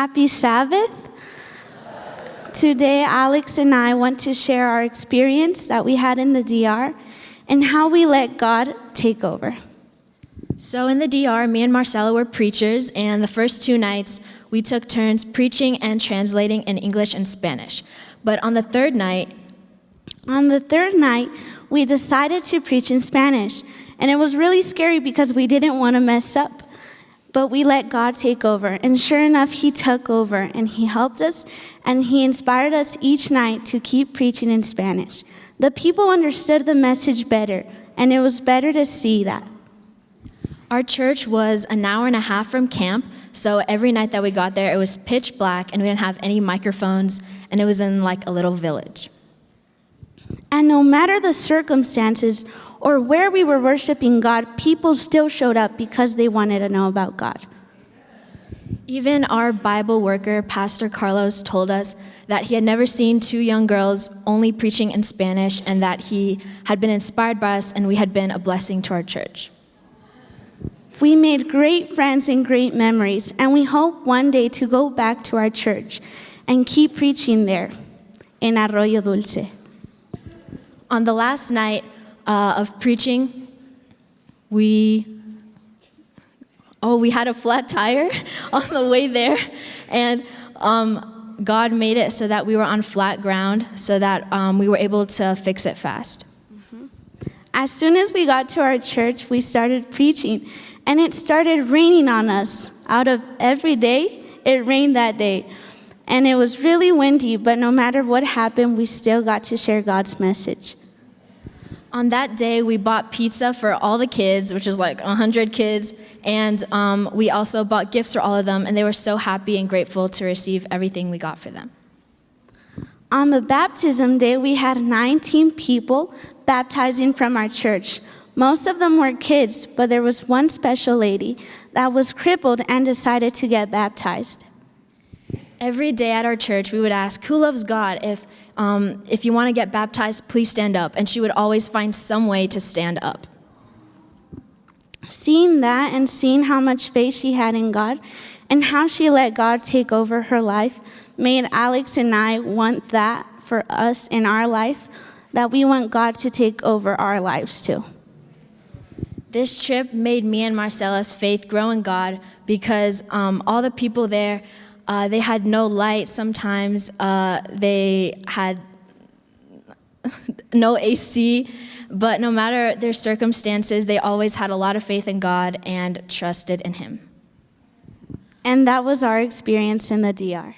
Happy Sabbath. Today, Alex and I want to share our experience that we had in the DR and how we let God take over. So in the DR, me and Marcella were preachers, and the first 2 nights, we took turns preaching and translating in English and Spanish. But on the third night, we decided to preach in Spanish, and it was really scary because we didn't want to mess up. But we let God take over, and sure enough, He took over, and He helped us, and He inspired us each night to keep preaching in Spanish. The people understood the message better, and it was better to see that. our church was an hour and a half from camp, so every night that we got there, it was pitch black, and we didn't have any microphones, and it was in like a little village. And no matter the circumstances or where we were worshiping God, people still showed up because they wanted to know about God. Even our Bible worker, Pastor Carlos, told us that he had never seen 2 young girls only preaching in Spanish, and that he had been inspired by us and we had been a blessing to our church. We made great friends and great memories, and we hope one day to go back to our church and keep preaching there in Arroyo Dulce. On the last night of preaching, we had a flat tire on the way there, and God made it so that we were on flat ground, so that we were able to fix it fast. As soon as we got to our church, we started preaching, and it started raining on us. Out of every day, it rained that day. And it was really windy, but no matter what happened, we still got to share God's message. On that day, we bought pizza for all the kids, which is like 100 kids, and we also bought gifts for all of them, and they were so happy and grateful to receive everything we got for them. On the baptism day, we had 19 people baptizing from our church. Most of them were kids, but there was one special lady that was crippled and decided to get baptized. Every day at our church, we would ask, who loves God? If you want to get baptized, please stand up. And she would always find some way to stand up. Seeing that and seeing how much faith she had in God and how she let God take over her life made Alex and I want that for us in our life, that we want God to take over our lives too. This trip made me and Marcella's faith grow in God because all the people there, they had no light sometimes. They had no AC, but no matter their circumstances, they always had a lot of faith in God and trusted in Him. And that was our experience in the DR.